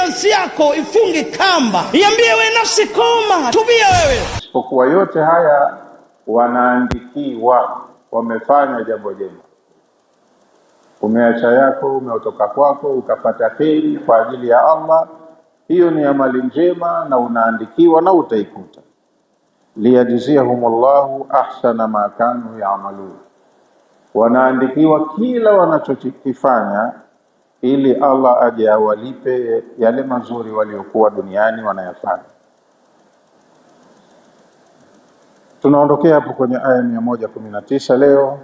nafsi yako ifunge kamba, iambie we nafsi koma, tubia wewe. Isipokuwa yote haya wanaandikiwa wamefanya jambo jema. Umeacha yako, umeotoka kwako, ukapata kheri kwa ajili ya Allah, hiyo ni amali njema na unaandikiwa na utaikuta. Liyajziyahumullahu ahsana ma kanu ya'malun, wanaandikiwa kila wanachokifanya ili Allah aje awalipe yale mazuri waliokuwa duniani wanayafanya. Tunaondokea hapo kwenye aya 119 leo.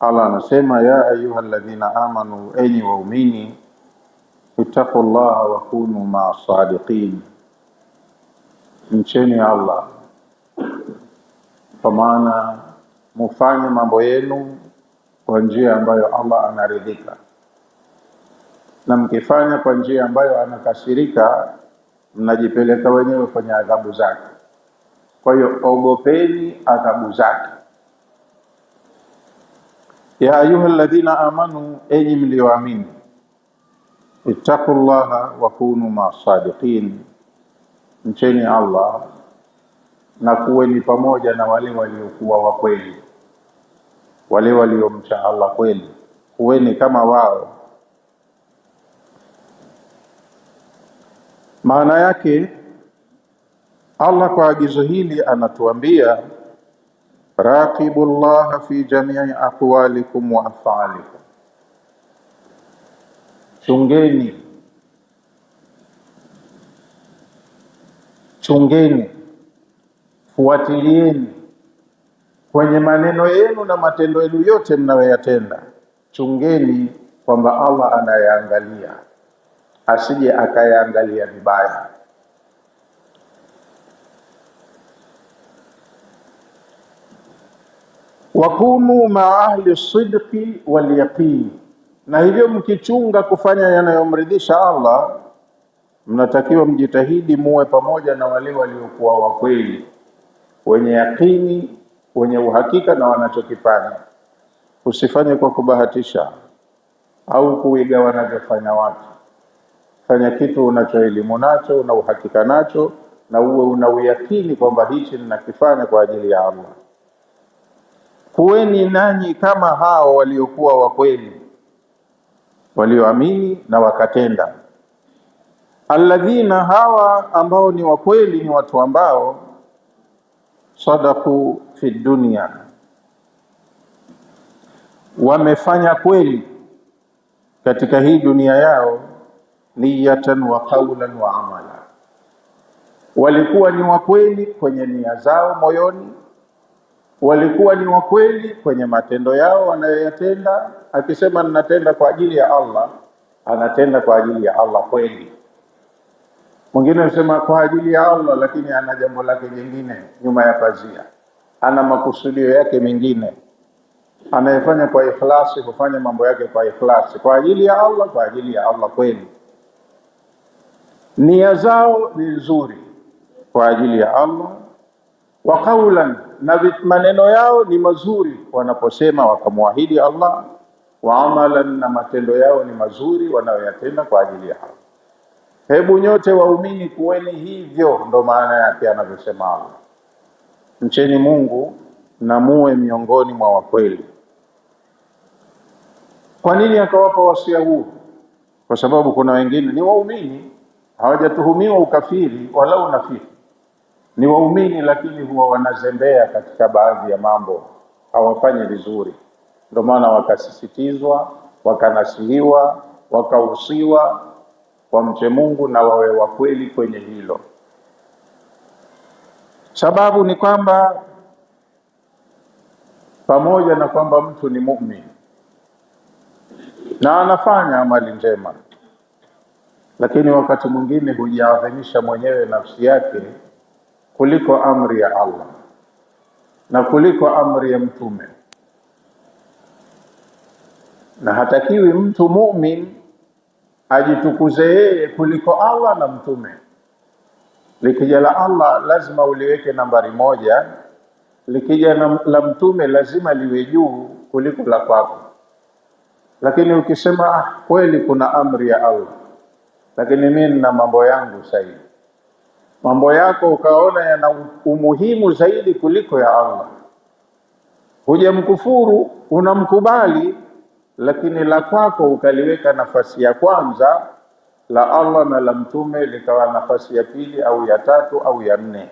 Allah anasema, ya ayyuhalladhina amanu, enyi waumini, ittaqullaha wa kunu ma'as sadiqin, mcheni Allah kwa maana mufanye mambo yenu kwa njia ambayo Allah anaridhika, na mkifanya kwa njia ambayo anakasirika mnajipeleka wenyewe kwenye adhabu zake. Kwa hiyo ogopeni adhabu zake. Ya ayyuhalladhina amanu, enyi mlioamini, ittaqullaha wa kunu ma'as sadiqin, mcheni Allah na kuweni pamoja na wale waliokuwa wa kweli, wale waliomcha Allah kweli, kuweni kama wao. Maana yake Allah kwa agizo hili anatuambia, raqibullaha fi jami'i aqwalikum wa af'alikum, chungeni, fuatilieni kwenye maneno yenu na matendo yenu yote mnayoyatenda. Chungeni kwamba Allah anayaangalia, asije akayaangalia vibaya. Wakunu ma'a ahli sidqi wal yaqin, na hivyo mkichunga kufanya yanayomridhisha Allah, mnatakiwa mjitahidi muwe pamoja na wale waliokuwa wa kweli, wenye yakini, wenye uhakika na wanachokifanya. Usifanye kwa kubahatisha au kuiga wanavyofanya watu. Fanya kitu unachoelimu nacho, una uhakika nacho, na uwe una uyakini kwamba hichi ninakifanya kwa ajili ya Allah. Kuweni nanyi kama hao waliokuwa wa kweli, walioamini na wakatenda. Alladhina, hawa ambao ni wa kweli ni watu ambao sadaku fi dunya, wamefanya kweli katika hii dunia yao, niyatan wa qawlan wa amala. Walikuwa ni wa kweli kwenye nia zao moyoni, walikuwa ni wa kweli kwenye matendo yao wanayoyatenda. Akisema ninatenda kwa ajili ya Allah, anatenda kwa ajili ya Allah kweli. Mwingine anasema kwa ajili ya Allah, lakini ana jambo lake jingine nyuma ya pazia, ana makusudio yake mengine. Anayefanya kwa ikhlasi kufanya mambo yake kwa ikhlasi, kwa ajili ya Allah, kwa ajili ya Allah kweli. Nia zao ni nzuri kwa ajili ya Allah. Wa qawlan, na maneno yao ni mazuri wanaposema wakamwahidi Allah. Wa amalan, na matendo yao ni mazuri wanayoyatenda kwa ajili ya Allah. Hebu nyote waumini kuweni hivyo, ndo maana yake anavyosema Allah, mcheni Mungu na muwe miongoni mwa wakweli. Kwa nini akawapa wasia huu? Kwa sababu kuna wengine ni waumini, hawajatuhumiwa ukafiri wala unafiki, ni waumini lakini huwa wanazembea katika baadhi ya mambo, hawafanyi vizuri. Ndio maana wakasisitizwa, wakanasihiwa, wakahusiwa wamche Mungu na wawe wa kweli kwenye hilo. Sababu ni kwamba pamoja na kwamba mtu ni muumini na anafanya amali njema, lakini wakati mwingine hujiadhimisha mwenyewe nafsi yake kuliko amri ya Allah na kuliko amri ya mtume. Na hatakiwi mtu muumini ajitukuze yeye kuliko Allah na mtume. Likija la Allah lazima uliweke nambari moja, likija la mtume lazima liwe juu kuliko la kwako. Lakini ukisema kweli kuna amri ya Allah, lakini mimi nina mambo yangu zaidi. Mambo yako ukaona yana umuhimu zaidi kuliko ya Allah. Hujamkufuru, unamkubali, lakini la kwako ukaliweka nafasi ya kwanza, la Allah na la mtume likawa nafasi ya pili au ya tatu au ya nne.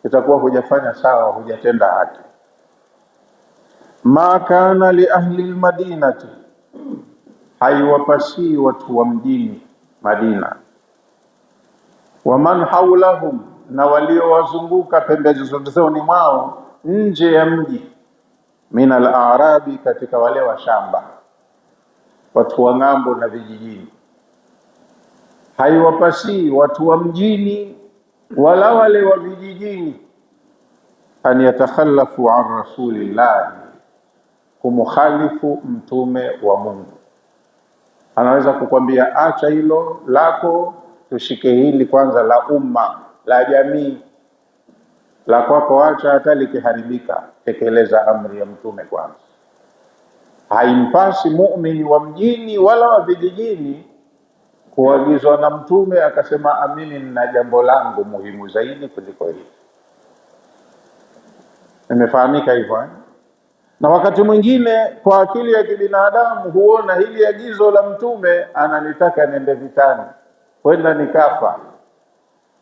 Itakuwa hujafanya sawa, hujatenda haki. Ma kana li ahli almadinati, haiwapasi watu wa mjini Madina, wa man haulahum, na waliowazunguka pembezoni mwao nje ya mji, min al-a'rabi, katika wale wa shamba, watu wa ng'ambo na vijijini. Haiwapasi watu wa mjini wala wale wa vijijini an yatakhallafu an rasulillah, kumukhalifu mtume wa Mungu. Anaweza kukwambia acha hilo lako, tushike hili kwanza la umma, la jamii. La kwako acha, hata likiharibika tekeleza amri ya mtume kwanza. Haimpasi muumini wa mjini wala wa vijijini kuagizwa na mtume akasema amini, nina jambo langu muhimu zaidi kuliko hili. Imefahamika hivyo eh? Na wakati mwingine kwa akili ya kibinadamu huona hili agizo la mtume, ananitaka niende vitani, kwenda nikafa,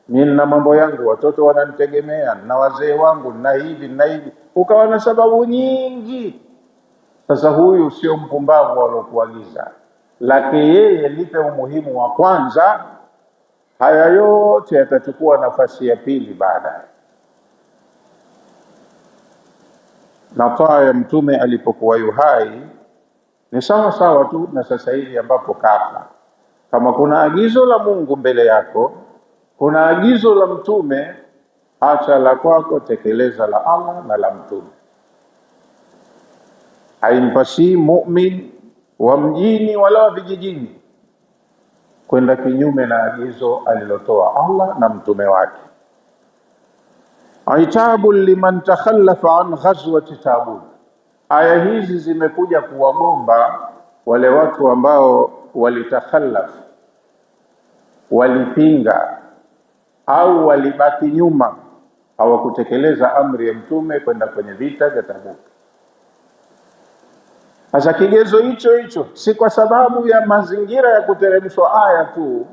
mimi na mambo yangu, watoto wananitegemea, na wazee wangu, na hivi na hivi, ukawa na sababu nyingi. Sasa huyu sio mpumbavu alokuagiza, lakini yeye lipe umuhimu wa kwanza, haya yote yatachukua nafasi ya pili baadaye. Na taa ya mtume alipokuwa yuhai ni sawa sawa tu na sasa hivi ambapo kafa. Kama kuna agizo la Mungu mbele yako, kuna agizo la mtume, acha la kwako, tekeleza la Allah na la mtume. Haimpasi mu'min wa mjini wala wa vijijini kwenda kinyume na agizo alilotoa Allah na mtume wake. Aitabu liman takhallafa an ghazwati Tabuk. Aya hizi zimekuja kuwagomba wale watu ambao walitakhallaf, walipinga au walibaki nyuma, hawakutekeleza amri ya mtume kwenda kwenye vita vya Tabuk. Sasa kigezo hicho si kwa sababu ya mazingira ya kuteremshwa aya tu.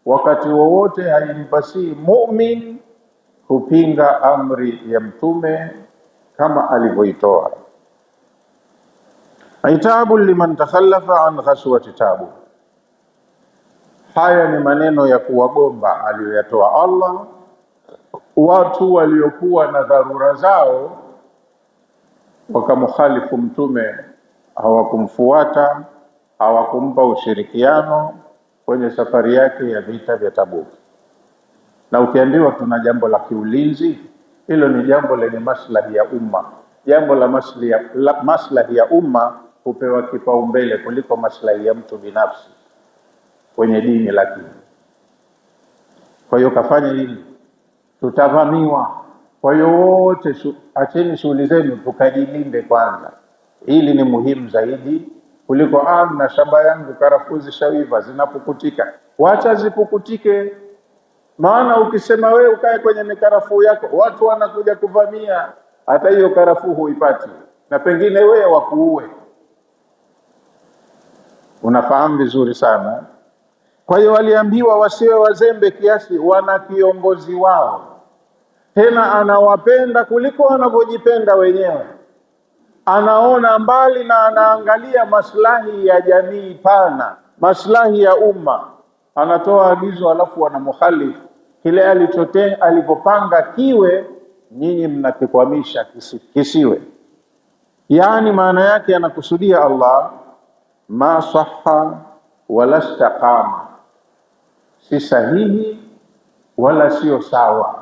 Wakati wowote haimpasi mu'min kupinga amri ya mtume kama alivyoitoa. Aitabu liman takhallafa an ghazwati Tabuk. Haya ni maneno ya kuwagomba aliyoyatoa Allah watu waliokuwa na dharura zao, wakamukhalifu mtume, hawakumfuata, hawakumpa ushirikiano kwenye safari yake ya vita vya Tabuk. Na ukiambiwa tuna jambo la kiulinzi, hilo ni jambo lenye maslahi ya umma. Jambo la maslahi ya umma hupewa kipaumbele kuliko maslahi ya mtu binafsi kwenye dini lake. Kwa hiyo kafanya hili, tutavamiwa. Kwa hiyo wote acheni shughuli zenu, tukajilinde kwanza. Hili ni muhimu zaidi kuliko na shamba yangu karafuzi shawiva zinapukutika. Wacha zipukutike, maana ukisema wewe ukae kwenye mikarafuu yako, watu wanakuja kuvamia, hata hiyo karafuu huipati, na pengine wewe wakuue. Unafahamu vizuri sana. Kwa hiyo waliambiwa wasiwe wazembe kiasi, wana kiongozi wao, tena anawapenda kuliko wanavyojipenda wenyewe. Anaona mbali na anaangalia maslahi ya jamii pana, maslahi ya umma. Anatoa agizo alafu wanamukhalifu kile alipopanga kiwe, nyinyi mnakikwamisha kisiwe. Yani maana yake anakusudia Allah, ma sahha wala istaqama, si sahihi wala sio sawa.